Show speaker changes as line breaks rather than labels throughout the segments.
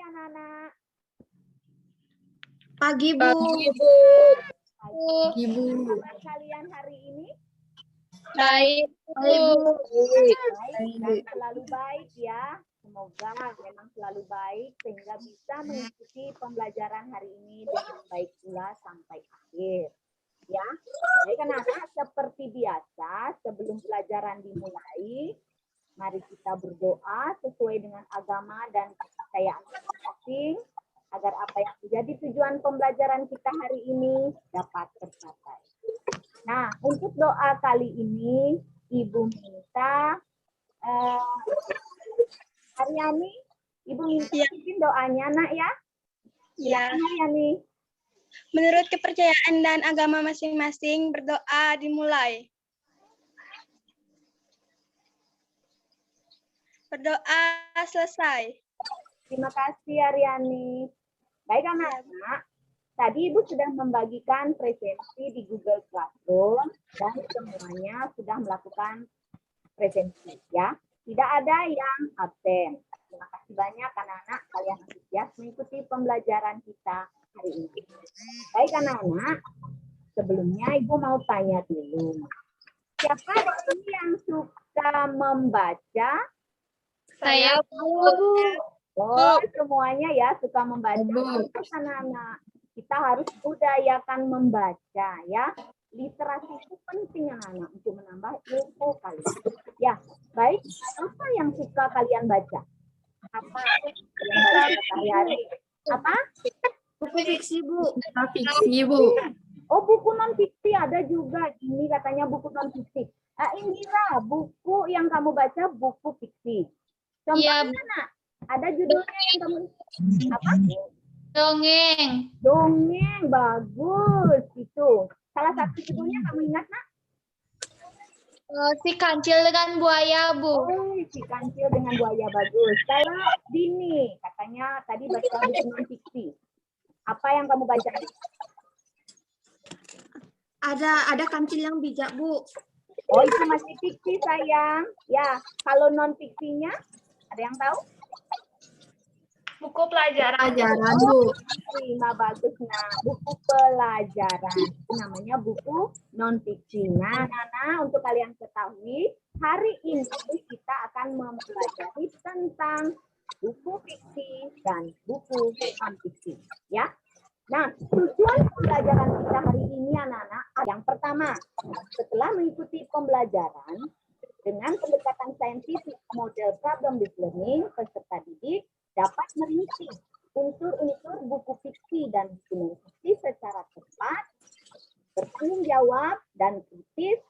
anak-anak.
Pagi, Bu.
Pagi, Bu. Kabar kalian hari ini?
Baik, Bu.
Baik dan selalu baik ya. Semoga memang selalu baik sehingga bisa mengikuti pembelajaran hari ini dengan baik pula sampai akhir. Ya, baik anak-anak, seperti biasa sebelum pelajaran dimulai, mari kita berdoa sesuai dengan agama dan kepercayaan masing-masing agar apa yang menjadi tujuan pembelajaran kita hari ini dapat tercapai. Nah, untuk doa kali ini, Ibu minta Aryani, Ibu minta bikin doanya, Nak ya?
Ya.
Aryani.
Menurut kepercayaan dan agama masing-masing, berdoa dimulai. Berdoa selesai.
Terima kasih Aryani. Baik anak-anak, tadi Ibu sudah membagikan presentasi di Google Classroom dan semuanya sudah melakukan presentasi ya. Tidak ada yang absen. Terima kasih banyak anak-anak kalian antusias mengikuti pembelajaran kita hari ini. Baik anak-anak, sebelumnya Ibu mau tanya dulu. Siapa ini yang suka membaca?
Saya, Bu.
Oh, semuanya ya suka membaca. Anak-anak, kita harus budayakan membaca ya. Literasi itu penting anak-anak untuk menambah ilmu kalian. Ya, baik. Apa yang suka kalian baca? Apa yang baca sehari-hari? Apa?
Buku fiksi, Bu.
Fiksi, Bu.
Oh, buku non fiksi ada juga. Ini katanya buku non fiksi. Indira, buku yang kamu baca buku fiksi. Contohnya, Nak, ada judulnya yang kamu apa?
Dongeng.
Dongeng, bagus itu. Salah satu judulnya kamu ingat, Nak?
Si Kancil dengan Buaya, Bu.
Oh, si Kancil dengan Buaya, bagus. Kalau Dini, katanya tadi baca buku non fiksi. Apa yang kamu baca?
Ada Kancil yang bijak, Bu.
Oh, itu masih fiksi, sayang. Ya, kalau non fiksinya, ada yang tahu?
Buku pelajaran.
Bu.
Terima bagus, nah buku pelajaran itu namanya buku non fiksi. Nah, untuk kalian ketahui hari ini kita akan mempelajari tentang buku fiksi dan buku non fiksi, ya. Nah, tujuan pembelajaran kita hari ini anak-anak yang pertama, setelah mengikuti pembelajaran dengan pendekatan saintifik model problem-based learning, peserta didik dapat merinci unsur-unsur buku fiksi dan buku non-fiksi secara tepat, bertanggung jawab, dan kritis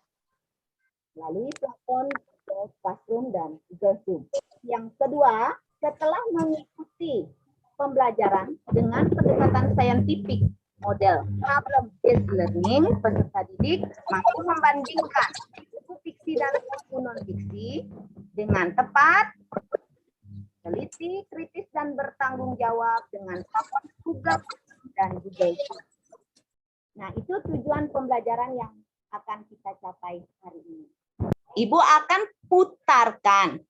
melalui platform Google Classroom dan Google Zoom. Yang kedua, setelah mengikuti pembelajaran dengan pendekatan saintifik model problem-based learning, peserta didik mampu membandingkan buku fiksi dan buku non-fiksi dengan tepat, teliti, kritis, dan bertanggung jawab dengan platform Google dan Google. Nah, itu tujuan pembelajaran yang akan kita capai hari ini. Ibu akan putarkan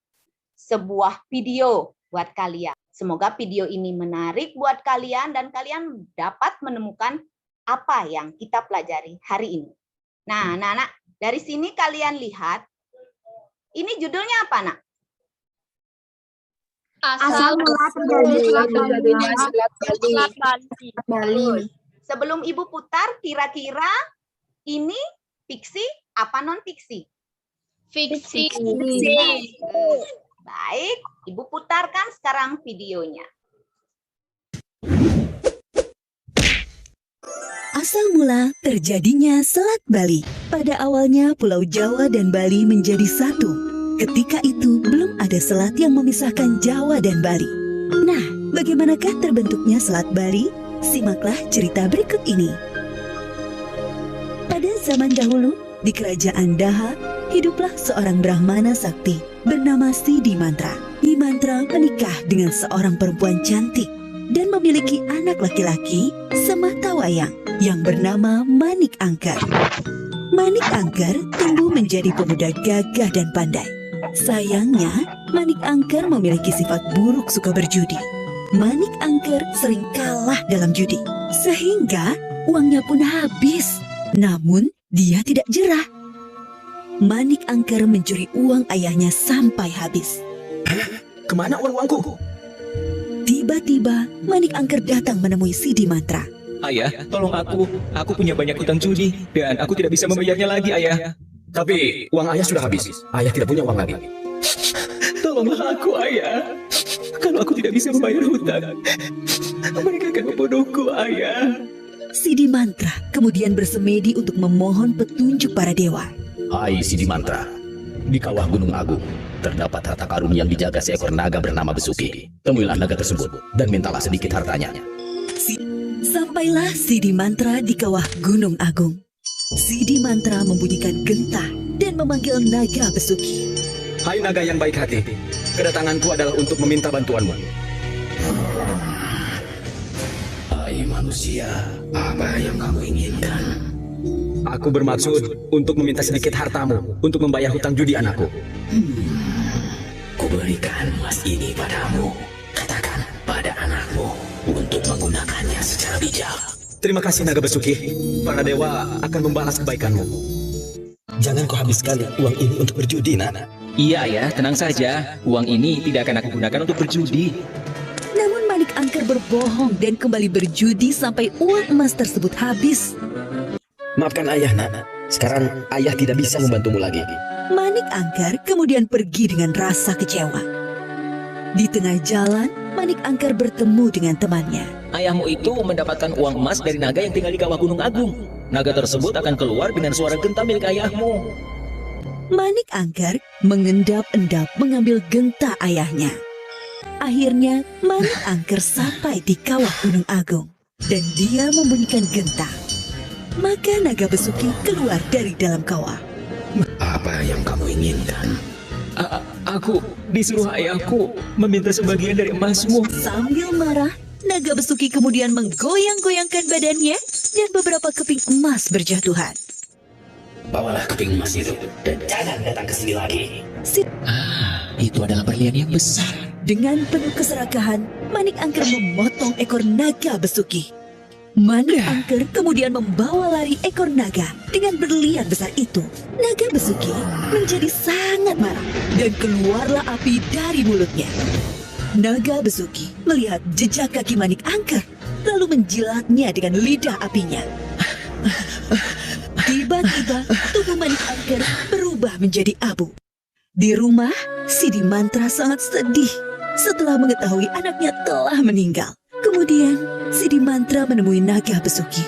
sebuah video buat kalian. Semoga video ini menarik buat kalian dan kalian dapat menemukan apa yang kita pelajari hari ini. Nah, anak-anak, dari sini kalian lihat, ini judulnya apa, Nak?
Asal mula terjadinya Selat Bali.
Sebelum Ibu putar, kira-kira ini fiksi apa non-fiksi?
Fiksi.
Baik, Ibu putarkan sekarang videonya.
Asal mula terjadinya Selat Bali. Pada awalnya Pulau Jawa dan Bali menjadi satu. Ketika itu belum ada selat yang memisahkan Jawa dan Bali. Nah, bagaimanakah terbentuknya Selat Bali? Simaklah cerita berikut ini. Pada zaman dahulu, di kerajaan Daha, hiduplah seorang Brahmana sakti bernama Si Dimantra. Dimantra menikah dengan seorang perempuan cantik dan memiliki anak laki-laki sematawayang yang bernama Manik Angker. Manik Angker tumbuh menjadi pemuda gagah dan pandai. Sayangnya, Manik Angker memiliki sifat buruk suka berjudi. Manik Angker sering kalah dalam judi, sehingga uangnya pun habis. Namun, dia tidak jerah. Manik Angker mencuri uang ayahnya sampai habis.
Kemana uang-uangku?
Tiba-tiba, Manik Angker datang menemui Sidi Mantra.
Ayah, tolong aku. Aku punya banyak hutang judi dan aku tidak bisa membayarnya lagi, ayah. Tapi uang ayah sudah habis. Ayah tidak punya uang lagi. Tolonglah aku, ayah. Kalau aku tidak bisa membayar hutang, mereka akan membunuhku, ayah.
Sidi Mantra kemudian bersemedi untuk memohon petunjuk para dewa.
Hai Sidi Mantra, di kawah Gunung Agung terdapat harta karun yang dijaga seekor naga bernama Besuki. Temuilah naga tersebut dan mintalah sedikit hartanya.
Sampailah Sidi Mantra di kawah Gunung Agung. Sidi Mantra membunyikan gentah dan memanggil naga Besuki.
Hai naga yang baik hati, kedatanganku adalah untuk meminta bantuanmu.
Hai manusia, apa yang kamu inginkan?
Aku bermaksud untuk meminta sedikit hartamu untuk membayar hutang judi anakku.
Kuberikan emas ini padamu. Katakan pada anakmu untuk menggunakannya secara bijak.
Terima kasih naga Besuki. Para dewa akan membalas kebaikanmu.
Jangan kau habiskan uang ini untuk berjudi, Nak.
Iya ayah, tenang saja. Uang ini tidak akan aku gunakan untuk berjudi.
Namun Manik Angker berbohong dan kembali berjudi sampai uang emas tersebut habis.
Maafkan ayah, Nak. Sekarang ayah tidak bisa membantumu lagi.
Manik Angker kemudian pergi dengan rasa kecewa. Di tengah jalan, Manik Angker bertemu dengan temannya.
Ayahmu itu mendapatkan uang emas dari naga yang tinggal di kawah Gunung Agung. Naga tersebut akan keluar dengan suara genta milik ayahmu.
Manik Angker mengendap-endap mengambil genta ayahnya. Akhirnya, Manik Angker sampai di kawah Gunung Agung. Dan dia membunyikan genta. Maka naga Besuki keluar dari dalam kawah.
Apa yang kamu inginkan?
Aku disuruh ayahku meminta sebagian dari emasmu.
Sambil marah, naga Besuki kemudian menggoyang-goyangkan badannya dan beberapa keping emas berjatuhan.
Bawalah keping emas itu dan jangan datang ke sini lagi.
Itu adalah berlian yang besar.
Dengan penuh keserakahan, Manik Angker memotong ekor naga Besuki. Manik Angker kemudian membawa lari ekor naga dengan berlian besar itu. Naga Besuki menjadi sangat marah dan keluarlah api dari mulutnya. Naga Besuki melihat jejak kaki Manik Angker lalu menjilatnya dengan lidah apinya. Tiba-tiba tubuh Manik Angker berubah menjadi abu. Di rumah, Sidi Mantra sangat sedih setelah mengetahui anaknya telah meninggal. Kemudian, Sidi Mantra menemui naga Besuki.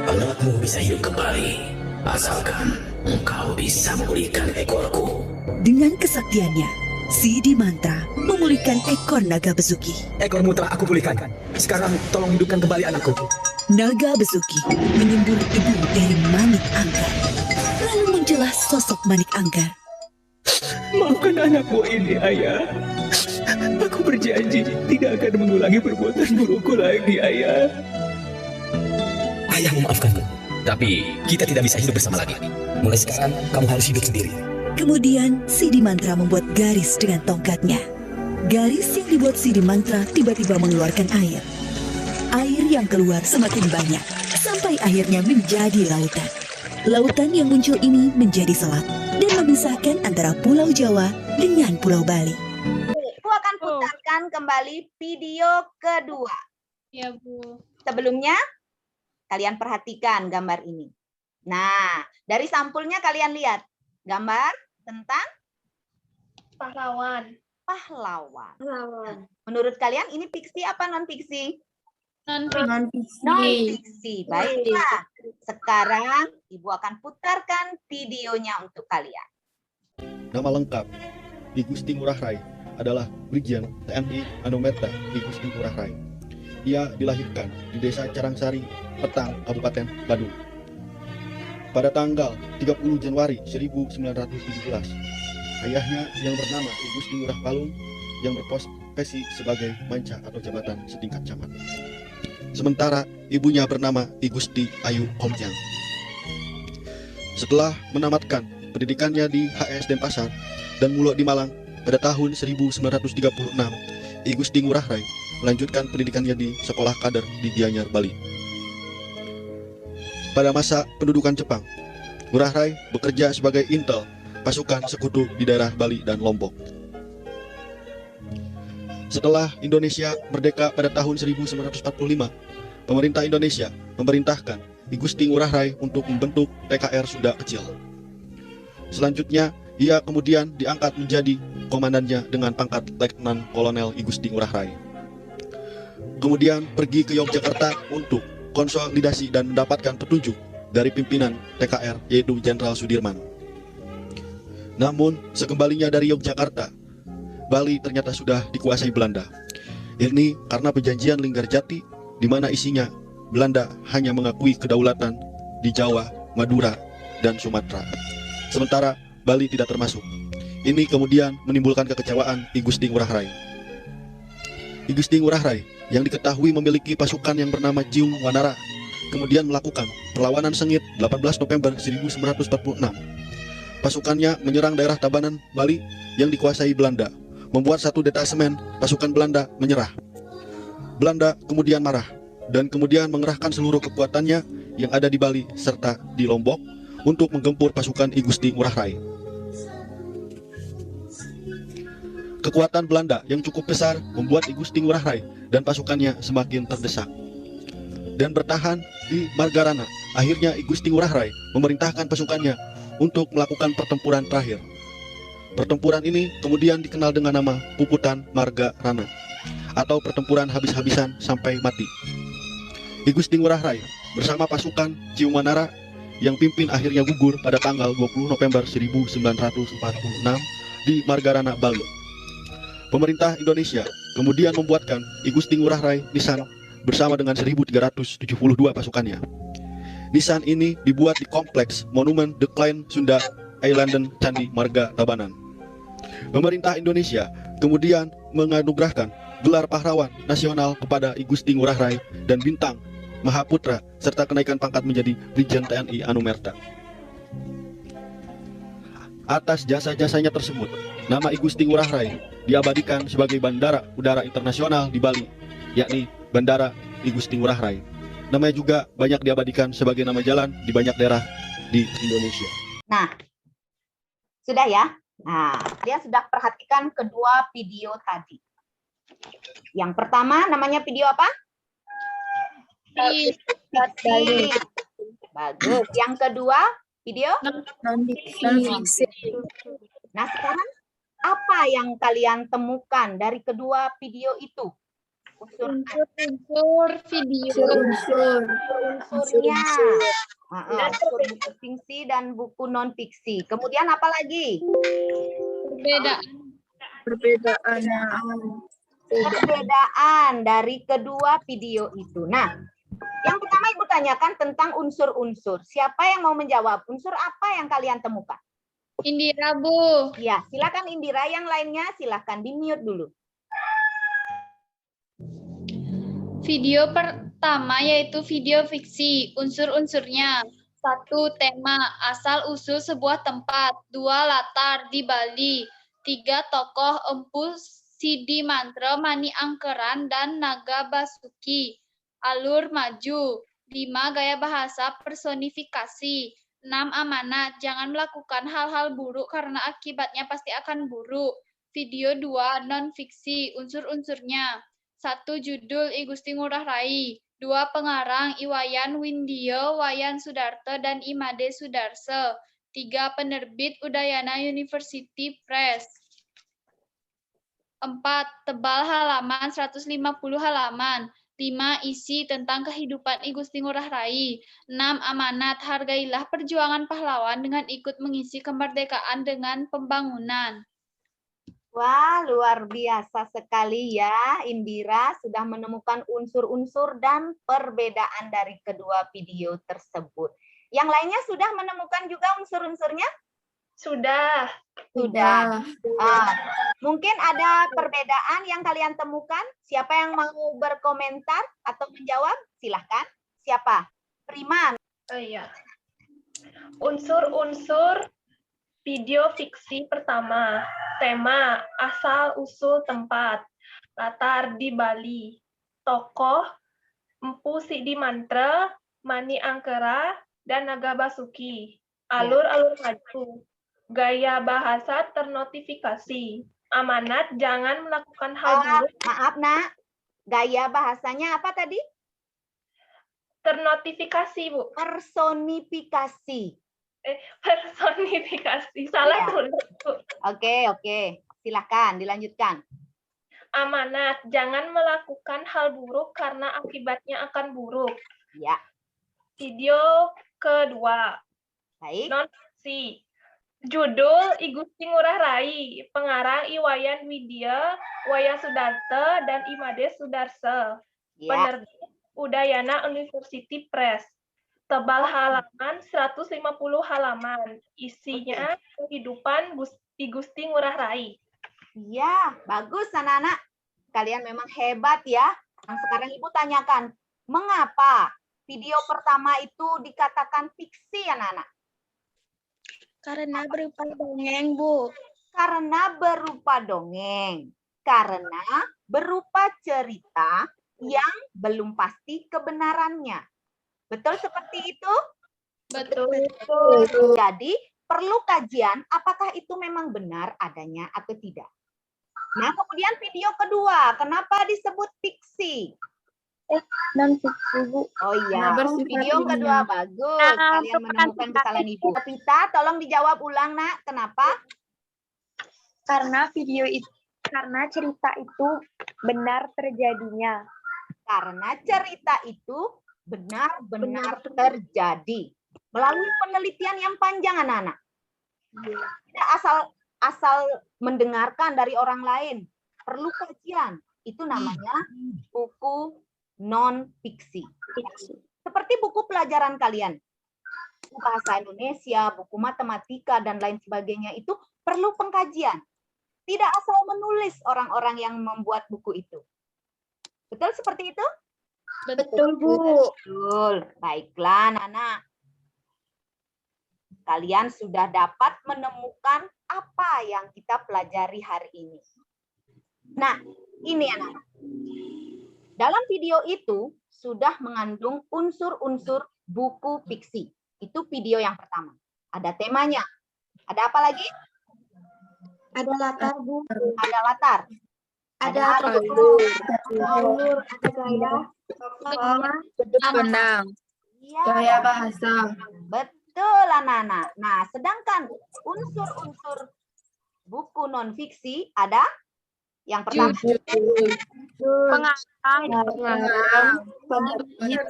Anakmu bisa hidup kembali, asalkan engkau bisa memulihkan ekorku.
Dengan kesaktiannya, Sidi Mantra memulihkan ekor naga Besuki.
Ekormu telah aku pulihkan. Sekarang tolong hidupkan kembali anakku.
Naga Besuki menyembur debu dari Manik Angker. Lalu muncullah sosok Manik Angker.
Maafkan anakku ini, ayah. Aku berjanji tidak akan mengulangi perbuatan burukku lagi, ayah.
Ayah memaafkanku.
Tapi kita tidak bisa hidup bersama lagi.
Mulai sekarang, kamu harus hidup sendiri.
Kemudian Sidi Mantra membuat garis dengan tongkatnya. Garis yang dibuat Sidi Mantra tiba-tiba mengeluarkan air. Air yang keluar semakin banyak, sampai akhirnya menjadi lautan. Lautan yang muncul ini menjadi selat dan memisahkan antara Pulau Jawa dengan Pulau Bali.
Aku akan putarkan kembali video kedua.
Ya, Bu.
Sebelumnya, kalian perhatikan gambar ini. Nah, dari sampulnya kalian lihat gambar tentang
Pahlawan.
pahlawan. Menurut kalian ini fiksi apa non-fiksi?
Non-fiksi.
Non-fiksi. Baiklah. Sekarang Ibu akan putarkan videonya untuk kalian.
Nama lengkap Ki Gusti Ngurah Rai adalah Brigjen TNI Anomerta Ki Gusti Ngurah Rai. Ia dilahirkan di Desa Carangsari, Petang, Kabupaten Badung, pada tanggal 30 Januari 1917. Ayahnya yang bernama Ki Gusti Ngurah Palung yang berprofesi sebagai manca atau jabatan setingkat camat. Sementara ibunya bernama Ki Gusti Ayu Homjang. Setelah menamatkan pendidikannya di HS Denpasar dan Mulo di Malang pada tahun 1936, Ki Gusti Ngurah Rai melanjutkan pendidikannya di sekolah kader di Gianyar, Bali. Pada masa pendudukan Jepang, Ngurah Rai bekerja sebagai intel pasukan sekutu di daerah Bali dan Lombok. Setelah Indonesia merdeka pada tahun 1945, pemerintah Indonesia memerintahkan I Gusti Ngurah Rai untuk membentuk TKR Sunda Kecil. Selanjutnya, ia kemudian diangkat menjadi komandannya dengan pangkat Letnan Kolonel I Gusti Ngurah Rai. Kemudian pergi ke Yogyakarta untuk konsolidasi dan mendapatkan petunjuk dari pimpinan TKR yaitu Jenderal Sudirman. Namun, sekembalinya dari Yogyakarta, Bali ternyata sudah dikuasai Belanda. Ini karena perjanjian Linggarjati di mana isinya Belanda hanya mengakui kedaulatan di Jawa, Madura, dan Sumatera. Sementara Bali tidak termasuk. Ini kemudian menimbulkan kekecewaan I Gusti Ngurah Rai. I Gusti Ngurah Rai yang diketahui memiliki pasukan yang bernama Jiung Wanara kemudian melakukan perlawanan sengit 18 November 1946. Pasukannya menyerang daerah Tabanan, Bali yang dikuasai Belanda, membuat satu detasemen pasukan Belanda menyerah. Belanda kemudian marah dan kemudian mengerahkan seluruh kekuatannya yang ada di Bali serta di Lombok untuk menggempur pasukan I Gusti Ngurah Rai. Kekuatan Belanda yang cukup besar membuat I Gusti Ngurah Rai dan pasukannya semakin terdesak dan bertahan di Margarana. Akhirnya I Gusti Ngurah Rai memerintahkan pasukannya untuk melakukan pertempuran terakhir. Pertempuran ini kemudian dikenal dengan nama Puputan Margarana atau pertempuran habis-habisan sampai mati. I Gusti Ngurah Rai bersama pasukan Jiung Wanara yang pimpin akhirnya gugur pada tanggal 20 November 1946 di Margarana, Bali. Pemerintah Indonesia kemudian membuatkan I Gusti Ngurah Rai nisan bersama dengan 1.372 pasukannya. Nisan ini dibuat di kompleks Monumen The Klein Sunda Eilanden Candi Marga Tabanan. Pemerintah Indonesia kemudian menganugerahkan gelar pahlawan nasional kepada I Gusti Ngurah Rai dan bintang Mahaputra serta kenaikan pangkat menjadi Brigjen TNI Anumerta. Atas jasa-jasanya tersebut, nama I Gusti Ngurah Rai diabadikan sebagai Bandara Udara Internasional di Bali, yakni Bandara I Gusti Ngurah Rai. Namanya juga banyak diabadikan sebagai nama jalan di banyak daerah di Indonesia.
Nah, sudah ya. Nah, dia sudah perhatikan kedua video tadi. Yang pertama namanya video apa? Fiksi. Bagus. Yang kedua video? Nah, sekarang apa yang kalian temukan dari kedua video itu?
Unsur video.
Unsurnya. Unsur buku fiksi dan buku non fiksi. Kemudian apa lagi? Perbedaan dari kedua video itu. Nah, yang pertama Ibu tanyakan tentang unsur-unsur. Siapa yang mau menjawab? Unsur apa yang kalian temukan?
Indira, Bu.
Ya, silakan Indira. Yang lainnya silakan di-mute dulu.
Video pertama yaitu video fiksi. Unsur-unsurnya. 1. Tema, asal-usul sebuah tempat. 2. Latar di Bali. 3. Tokoh Empu Sidi Mantra, Mani Angkeran, dan Naga Basuki. Alur maju. 5. Gaya bahasa personifikasi. 6. Amanat, jangan melakukan hal-hal buruk karena akibatnya pasti akan buruk. Video 2, non-fiksi, unsur-unsurnya. 1. Judul I Gusti Ngurah Rai. 2. Pengarang Iwayan Windio, Wayan Sudarto, dan Imade Sudarse. 3. Penerbit Udayana University Press. 4. Tebal halaman 150 halaman. 5. Isi tentang kehidupan I Gusti Ngurah Rai. 6. Amanat, hargailah perjuangan pahlawan dengan ikut mengisi kemerdekaan dengan pembangunan.
Wah, luar biasa sekali ya, Indira sudah menemukan unsur-unsur dan perbedaan dari kedua video tersebut. Yang lainnya sudah menemukan juga unsur-unsurnya? Sudah. Mungkin ada perbedaan yang kalian temukan? Siapa yang mau berkomentar atau menjawab? Silahkan. Siapa? Prima.
Oh iya. Unsur-unsur video fiksi pertama. Tema, asal-usul tempat. latar di Bali, tokoh Empu Sidimantra, Mani Angkera, dan Naga Basuki, alur-alur maju, gaya bahasa ternotifikasi, amanat jangan melakukan hal buruk.
Maaf, Nak. Gaya bahasanya apa tadi?
Ternotifikasi, Bu.
Personifikasi.
Personifikasi. Salah tulis, Bu.
Oke. Silahkan dilanjutkan.
Amanat, jangan melakukan hal buruk karena akibatnya akan buruk.
Ya.
Video kedua.
Baik.
Non-fiksi. Judul I Gusti Ngurah Rai, pengarang Iwayan Widya, Waya Sudarta, dan Imade Sudarsa.
Ya.
Penerbit Udayana University Press. Tebal halaman 150 halaman. Isinya kehidupan I Gusti Ngurah Rai.
Iya, bagus anak-anak. Kalian memang hebat ya. Yang sekarang Ibu tanyakan, mengapa video pertama itu dikatakan fiksi anak-anak?
Karena berupa dongeng, Bu.
Karena berupa dongeng. Karena berupa cerita yang belum pasti kebenarannya. Betul seperti itu?
Betul.
Jadi, perlu kajian apakah itu memang benar adanya atau tidak. Nah, kemudian video kedua, kenapa disebut fiksi?
Non-fiksi, Bu.
Oh iya, video kedua bagus.
Nah,
Kalian menemukan kesalahan Ibu. Pita, tolong dijawab ulang, Nak. Kenapa?
Karena cerita itu benar terjadinya.
Karena cerita itu benar-benar terjadi. Melalui penelitian yang panjang, anak-anak. Tidak asal mendengarkan dari orang lain. Perlu kajian. Itu namanya buku non-fiksi. Seperti buku pelajaran kalian. Buku bahasa Indonesia, buku matematika, dan lain sebagainya itu perlu pengkajian. Tidak asal menulis orang-orang yang membuat buku itu. Betul seperti itu?
Betul, Bu.
Betul. Baiklah, Nana. Kalian sudah dapat menemukan apa yang kita pelajari hari ini. Nah, ini anak-anak. Dalam video itu sudah mengandung unsur-unsur buku fiksi. Itu video yang pertama. Ada temanya. Ada apa lagi?
Ada latar, Bu.
Ada latar.
Ada
alur.
ada gaya,
Benang.
Iya.
gaya bahasa.
Betul, anak-anak. Nah, sedangkan unsur-unsur buku non-fiksi ada yang pertama.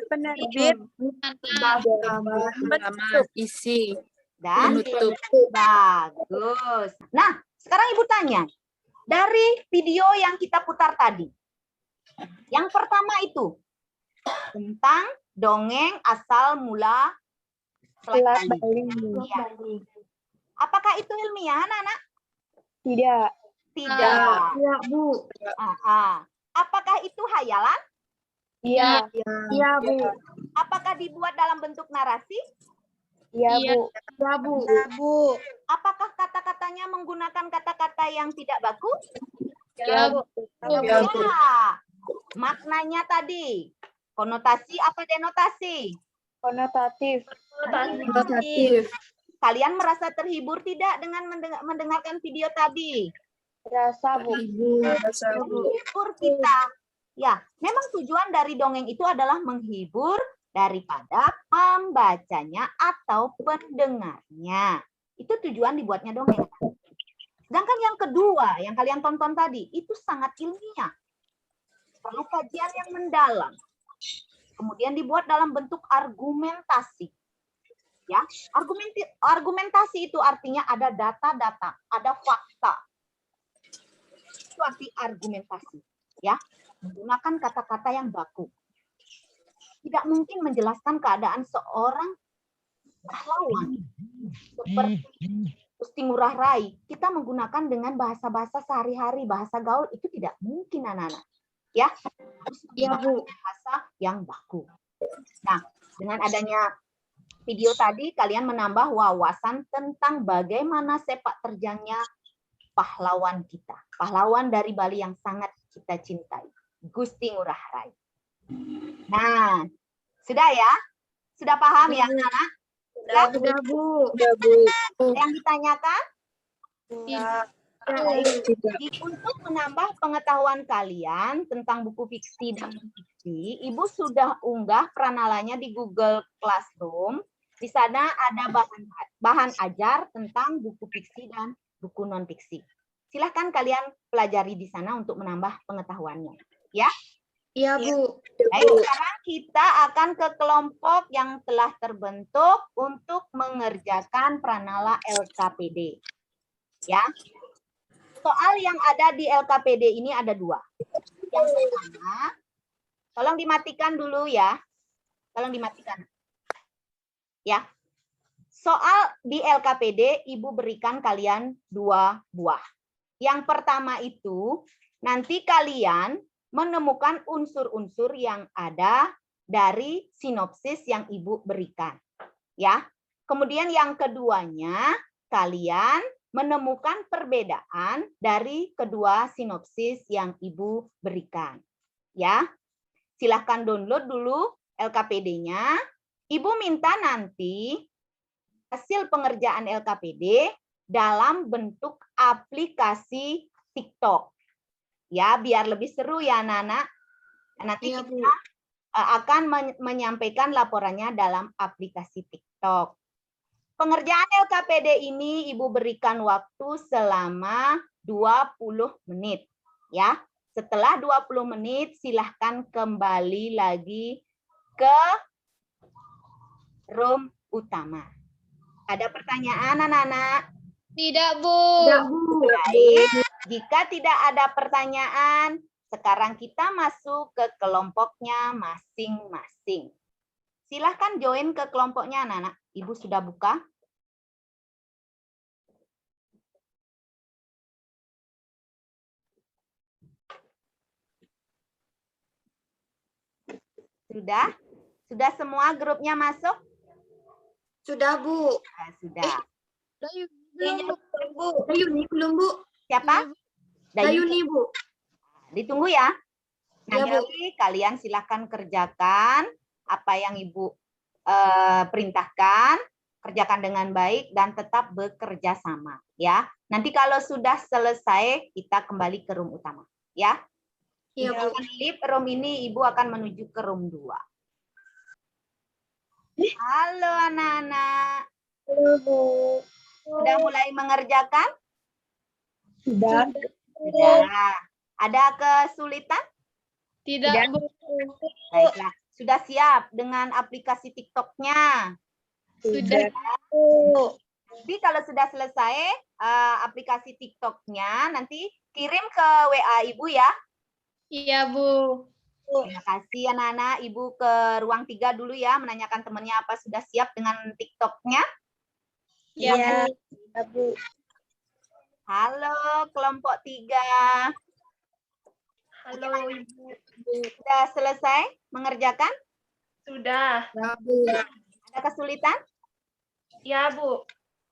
Penerbit,
Isi.
Dan bagus. Nah, sekarang Ibu tanya, dari video yang kita putar tadi, yang pertama itu tentang dongeng asal mula Selat Bali. Iya. Apakah itu ilmiah, anak-anak?
tidak.
Tidak.
Iya, Bu.
Apakah itu hayalan?
Iya. Iya, Bu.
Apakah dibuat dalam bentuk narasi?
Iya, Bu. Iya, Bu.
Apakah kata-katanya menggunakan kata-kata yang tidak baku?
Ya, Bu.
Ya. Maknanya tadi, konotasi apa denotasi?
Konotatif.
Kalian merasa terhibur tidak dengan mendengarkan video tadi?
Rasa, Bu.
Menghibur kita. Ya, memang tujuan dari dongeng itu adalah menghibur daripada pembacanya atau pendengarnya. Itu tujuan dibuatnya dongeng. Sedangkan yang kedua, yang kalian tonton tadi, itu sangat ilmiah. Perlu kajian yang mendalam. Kemudian dibuat dalam bentuk argumentasi. Ya, argumentasi itu artinya ada data-data, ada fakta. Itu arti argumentasi. Ya, menggunakan kata-kata yang baku. Tidak mungkin menjelaskan keadaan seorang pahlawan seperti Gusti Ngurah Rai. Kita menggunakan dengan bahasa-bahasa sehari-hari, bahasa gaul itu tidak mungkin, anak-anak. Ya, harus menggunakan bahasa yang baku. Nah, dengan adanya video tadi, kalian menambah wawasan tentang bagaimana sepak terjangnya pahlawan kita. Pahlawan dari Bali yang sangat kita cintai, Gusti Ngurah Rai. Nah, sudah ya? Sudah paham ya, anak-anak?
Sudah, Bu.
Yang ditanyakan? Baik. Untuk menambah pengetahuan kalian tentang buku fiksi dan non-fiksi, Ibu sudah unggah pranalanya di Google Classroom. Di sana ada bahan ajar tentang buku fiksi dan buku non-fiksi. Silahkan kalian pelajari di sana untuk menambah pengetahuannya. Ya?
Iya, Bu.
Baik, sekarang kita akan ke kelompok yang telah terbentuk untuk mengerjakan pranala LKPD. Ya. Soal yang ada di LKPD ini ada 2. Yang pertama, tolong dimatikan dulu ya. Tolong dimatikan. Ya. Soal di LKPD, Ibu berikan kalian 2 buah. Yang pertama itu, nanti kalian menemukan unsur-unsur yang ada dari sinopsis yang Ibu berikan. Ya. Kemudian yang keduanya, kalian menemukan perbedaan dari kedua sinopsis yang Ibu berikan. Ya. Silahkan download dulu LKPD-nya. Ibu minta nanti hasil pengerjaan LKPD dalam bentuk aplikasi TikTok. Ya, biar lebih seru ya, anak-anak. Nanti kita akan menyampaikan laporannya dalam aplikasi TikTok. Pengerjaan LKPD ini Ibu berikan waktu selama 20 menit. Ya. Setelah 20 menit, silahkan kembali lagi ke room utama. Ada pertanyaan, anak-anak?
Tidak, Bu.
Baik. Jika tidak ada pertanyaan, sekarang kita masuk ke kelompoknya masing-masing. Silahkan join ke kelompoknya, anak-anak. Ibu sudah buka. Sudah? Sudah semua grupnya masuk?
Sudah, Bu.
Nah, sudah.
Dayuni belum, Bu.
Siapa?
Dayuni, Bu.
Ditunggu ya.
Ya, Bu.
Nanti kalian silahkan kerjakan apa yang Ibu perintahkan, kerjakan dengan baik dan tetap bekerja sama. Ya. Nanti kalau sudah selesai, kita kembali ke room utama. Ya.
Iya, Bu.
Di room ini Ibu akan menuju ke room 2. Halo anak-anak.
Halo, Bu.
Sudah mulai mengerjakan?
Sudah.
Sudah. Ada kesulitan?
Tidak, Bu.
Baiklah. Sudah siap dengan aplikasi TikTok-nya?
Sudah.
Jadi kalau sudah selesai aplikasi TikTok-nya, nanti kirim ke WA Ibu ya.
Iya, Bu.
Terima kasih anak-anak. Ibu ke ruang 3 dulu ya, menanyakan temannya apa sudah siap dengan TikTok-nya.
Iya,
Bu.
Halo kelompok 3.
Halo, Ibu.
Sudah selesai mengerjakan?
Sudah.
Ada kesulitan?
Ya, Bu.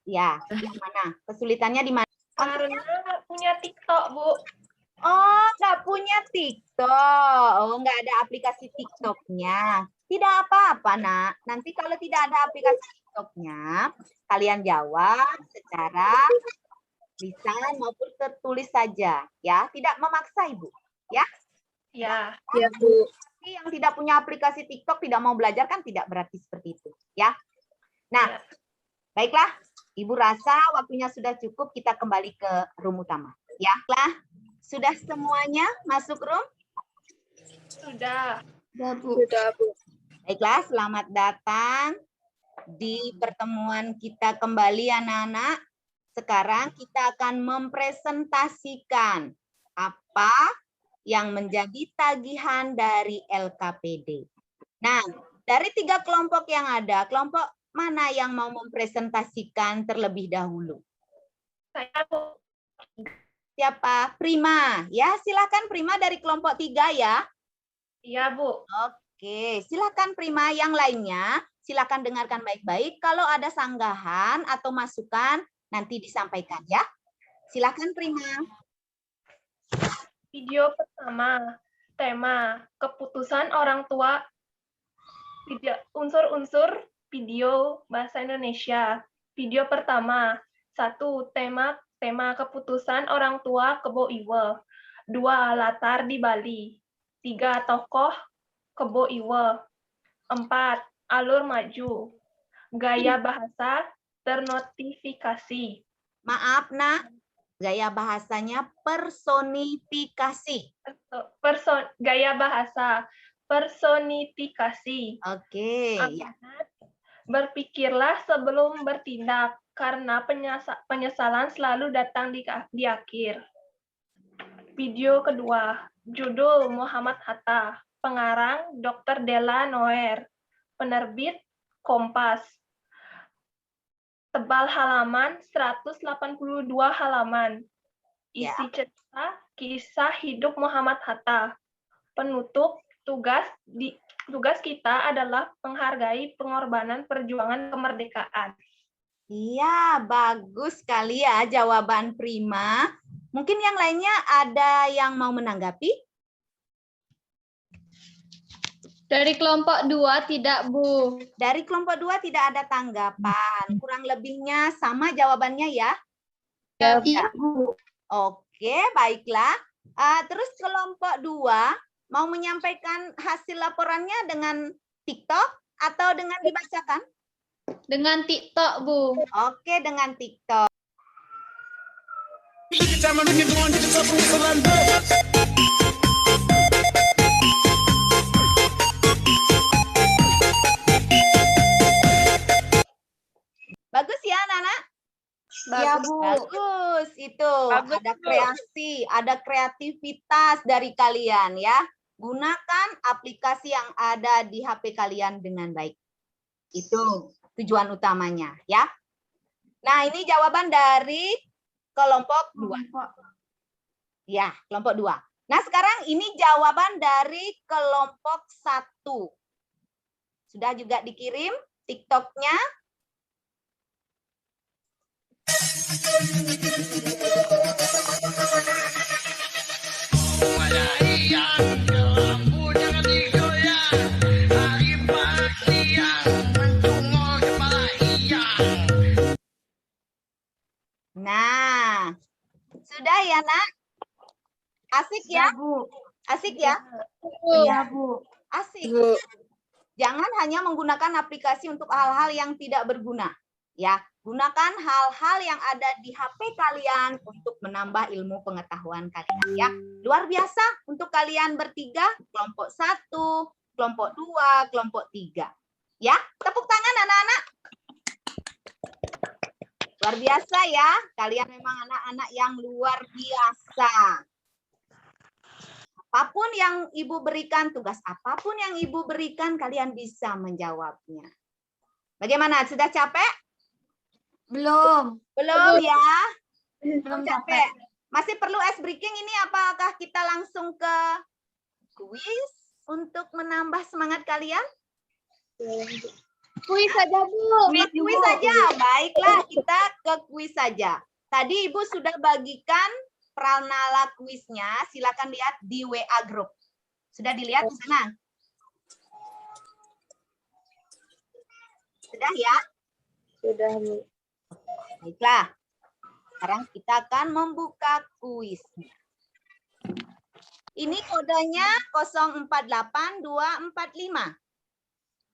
Ya, di mana? Kesulitannya di mana?
Karena nggak punya TikTok, Bu.
Oh, nggak punya TikTok. Oh, nggak ada aplikasi TikTok-nya. Tidak apa-apa, Nak. Nanti kalau tidak ada aplikasi TikTok-nya, kalian jawab secara lisan maupun tertulis saja. Ya, tidak memaksa, Ibu. Ya?
Ya.
Ya, Bu.
Yang tidak punya aplikasi TikTok tidak mau belajar kan tidak berarti seperti itu. Ya. Nah, baiklah. Ibu rasa waktunya sudah cukup. Kita kembali ke room utama. Ya, lah. Sudah semuanya masuk room?
Sudah.
Sudah, Bu.
Baiklah, selamat datang di pertemuan kita kembali anak-anak. Sekarang kita akan mempresentasikan apa yang menjadi tagihan dari LKPD. Nah, dari 3 kelompok yang ada, kelompok mana yang mau mempresentasikan terlebih dahulu?
Saya, Bu.
Siapa? Prima. Ya, silakan Prima dari kelompok 3 ya.
Iya, Bu.
Oke, silakan Prima. Yang lainnya, silakan dengarkan baik-baik. Kalau ada sanggahan atau masukan, nanti disampaikan ya. Silakan Prima.
Video pertama, tema keputusan orang tua. Unsur-unsur video bahasa Indonesia. Video pertama, 1. Tema keputusan orang tua Kebo Iwe. 2. Latar di Bali. 3. Tokoh Kebo Iwe. 4. Alur maju. Gaya bahasa ternotifikasi.
Maaf, Nak. Gaya bahasanya personifikasi.
Gaya bahasa personifikasi.
Oke, ya.
Berpikirlah sebelum bertindak, karena penyesalan selalu datang di akhir. Video kedua, judul Muhammad Hatta, pengarang Dr. Della Noer, penerbit Kompas. Tebal halaman 182 halaman. Isi cerita kisah hidup Muhammad Hatta. Penutup tugas kita adalah menghargai pengorbanan perjuangan kemerdekaan.
Iya, bagus sekali ya jawaban Prima. Mungkin yang lainnya ada yang mau menanggapi?
Dari kelompok 2 tidak, Bu.
Dari kelompok 2 tidak ada tanggapan. Kurang lebihnya sama jawabannya ya?
Ya,
Bu.
Oke, baiklah. Terus kelompok 2 mau menyampaikan hasil laporannya dengan TikTok atau dengan dibacakan?
Dengan TikTok, Bu.
Oke, dengan TikTok. Bagus ya, Nana?
Ya, Bu.
Bagus itu.
Bagus,
Ada
Bu.
kreasi, ada kreativitas dari kalian ya. Gunakan aplikasi yang ada di HP kalian dengan baik. Itu tujuan utamanya ya. Nah, ini jawaban dari kelompok 2. Ya, kelompok 2. Nah, sekarang ini jawaban dari kelompok 1. Sudah juga dikirim TikToknya. Nah, sudah ya, Nak? Asik ya?
Bu.
Asik ya?
Iya, Bu.
Asik. Jangan hanya menggunakan aplikasi untuk hal-hal yang tidak berguna. Ya, gunakan hal-hal yang ada di HP kalian untuk menambah ilmu pengetahuan kalian ya. Luar biasa untuk kalian bertiga, kelompok 1, kelompok 2, kelompok 3. Ya, tepuk tangan anak-anak. Luar biasa ya, kalian memang anak-anak yang luar biasa. Apapun yang Ibu berikan, tugas apapun yang Ibu berikan, kalian bisa menjawabnya. Bagaimana? Sudah capek?
Belum.
Belum ya?
Belum
Capek. Masih perlu ice breaking ini, apakah kita langsung ke kuis untuk menambah semangat kalian?
Kuis saja, Bu.
Kuis saja. Baiklah, kita ke kuis saja. Tadi Ibu sudah bagikan pranala kuisnya. Silakan lihat di WA Group. Sudah dilihat di sana? Sudah ya?
Sudah, Bu.
Baiklah. Sekarang kita akan membuka kuisnya. Ini kodenya 048245.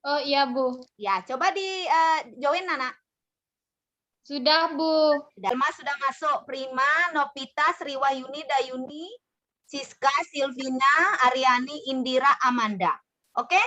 Oh iya, Bu.
Ya, coba di join Nana.
Sudah, Bu.
Sudah masuk. Prima, Novita, Sriwayuni, Dayuni, Siska, Silvina, Aryani, Indira, Amanda. Oke?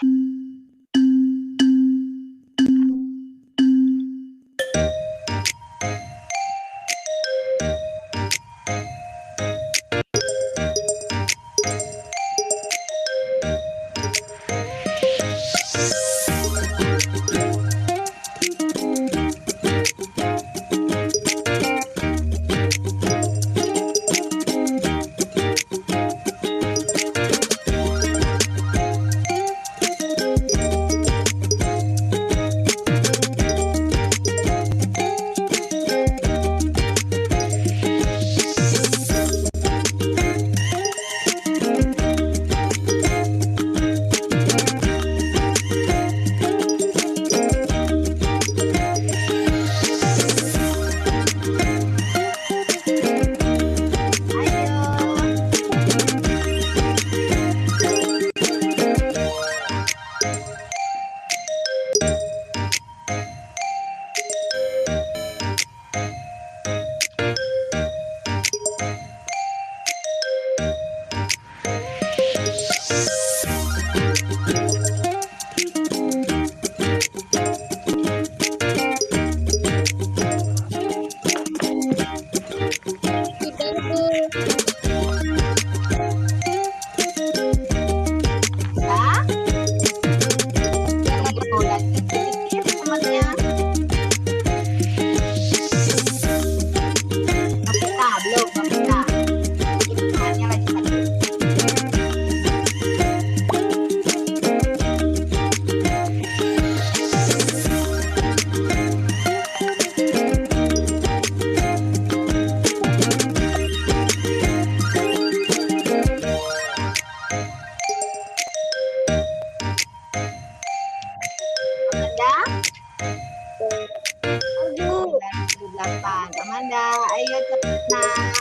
Amanda. Ayo cepat nak.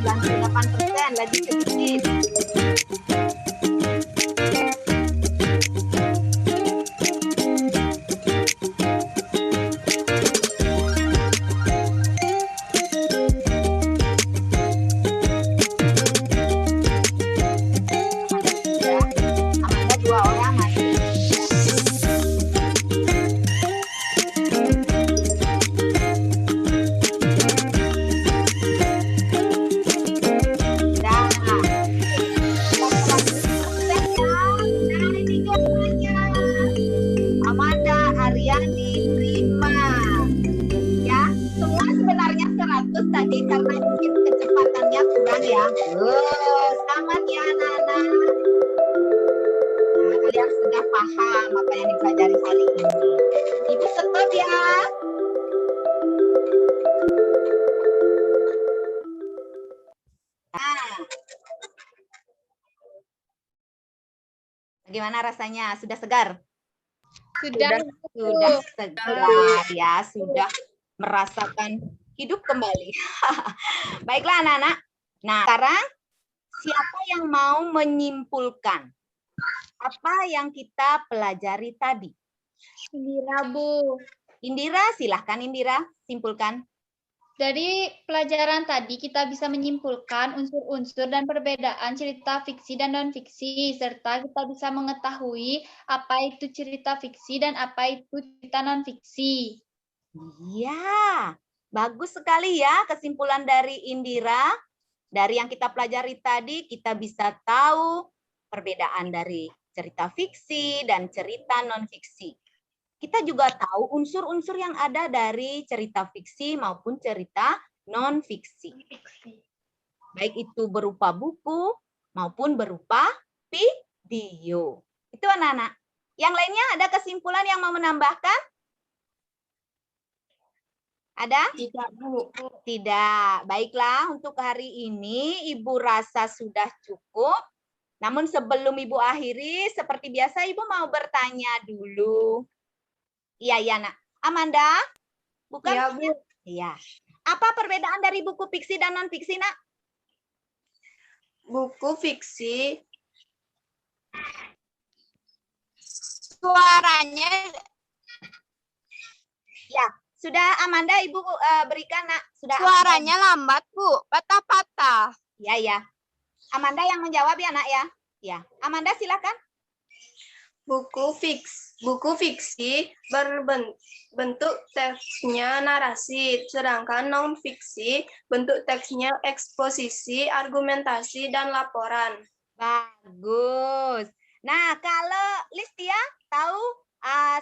98%, lagi sedikit. Amanda 2 orang masih. Amanda, Aryani, terima. Ya, semua sebenarnya 100 tadi karena mungkin kecepatannya kurang ya. Selamat ya anak-anak. Nah, kalian sudah paham apa yang dipelajari hari ini. Ibu stop ya. Nah, bagaimana rasanya? Sudah segar?
Sudah.
Sudah segar ya, sudah merasakan hidup kembali. Baiklah anak-anak. Nah, sekarang siapa yang mau menyimpulkan apa yang kita pelajari tadi?
Indira, Bu.
Indira, silahkan Indira, simpulkan.
Dari pelajaran tadi kita bisa menyimpulkan unsur-unsur dan perbedaan cerita fiksi dan non-fiksi, serta kita bisa mengetahui apa itu cerita fiksi dan apa itu cerita non-fiksi.
Iya, bagus sekali ya kesimpulan dari Indira. Dari yang kita pelajari tadi, kita bisa tahu perbedaan dari cerita fiksi dan cerita non-fiksi. Kita juga tahu unsur-unsur yang ada dari cerita fiksi maupun cerita non-fiksi. Baik itu berupa buku maupun berupa video. Itu anak-anak. Yang lainnya ada kesimpulan yang mau menambahkan? Ada?
Tidak, Bu.
Tidak. Baiklah, untuk hari ini Ibu rasa sudah cukup. Namun sebelum Ibu akhiri, seperti biasa Ibu mau bertanya dulu. Iya, Nak. Amanda? Bukan?
Iya, Bu.
Iya. Apa perbedaan dari buku fiksi dan non-fiksi, Nak?
Buku fiksi suaranya
Ya, sudah Amanda Ibu berikan, Nak. Sudah.
suaranya lambat, Bu. Patah-patah.
Ya, ya. Amanda yang menjawab ya, Nak ya. Ya. Amanda silakan.
Buku fiksi berbentuk teksnya narasi, sedangkan non-fiksi bentuk teksnya eksposisi, argumentasi, dan laporan.
Bagus. Nah, kalau Listia tahu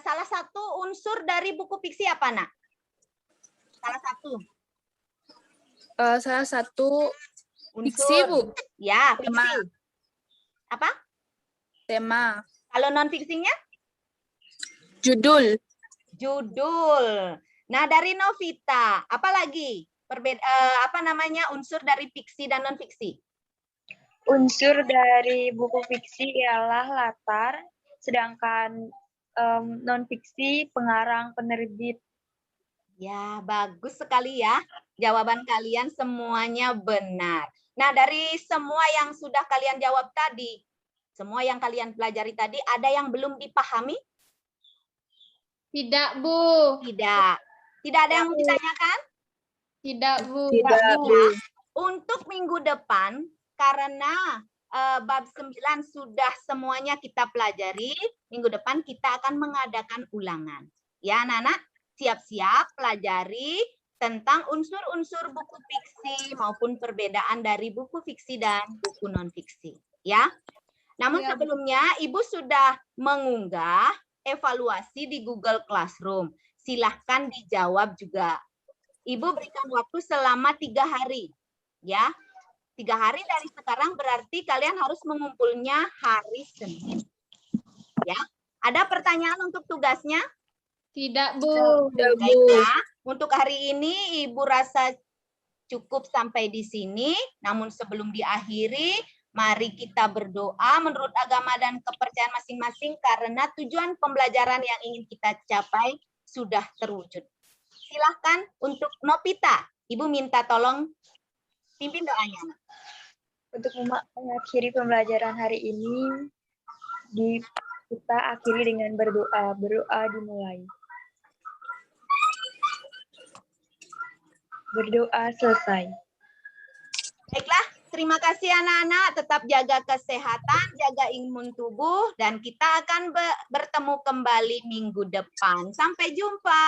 salah satu unsur dari buku fiksi apa, Nak? Salah satu.
Salah satu
Unsur.
fiksi, Bu.
Ya,
Tema.
fiksi. Apa?
Tema.
Kalau non-fiksinya?
Judul.
Judul. Nah, dari Novita, apa lagi? Unsur dari fiksi dan non-fiksi?
Unsur dari buku fiksi ialah latar, sedangkan non-fiksi pengarang penerbit.
Ya, bagus sekali ya. Jawaban kalian semuanya benar. Nah, dari semua yang sudah kalian jawab tadi, semua yang kalian pelajari tadi, ada yang belum dipahami?
Tidak, Bu.
Tidak. Tidak ada yang mau ditanyakan?
Tidak, Bu.
Tidak, Bu. Untuk minggu depan, karena bab 9 sudah semuanya kita pelajari, minggu depan kita akan mengadakan ulangan. Ya, anak-anak, siap-siap pelajari tentang unsur-unsur buku fiksi maupun perbedaan dari buku fiksi dan buku non-fiksi. Ya. Namun sebelumnya, Ibu sudah mengunggah evaluasi di Google Classroom. Silahkan dijawab juga. Ibu berikan waktu selama 3 hari. Ya, 3 hari dari sekarang berarti kalian harus mengumpulnya hari Senin. Ya, ada pertanyaan untuk tugasnya?
Tidak, Bu.
Baiklah, untuk hari ini Ibu rasa cukup sampai di sini. Namun sebelum diakhiri, mari kita berdoa menurut agama dan kepercayaan masing-masing karena tujuan pembelajaran yang ingin kita capai sudah terwujud. Silahkan untuk Nopita. Ibu minta tolong pimpin doanya.
Untuk mengakhiri pembelajaran hari ini, kita akhiri dengan berdoa. Berdoa dimulai. Berdoa selesai.
Baiklah, terima kasih anak-anak. Tetap jaga kesehatan, jaga imun tubuh, dan kita akan bertemu kembali minggu depan. Sampai jumpa.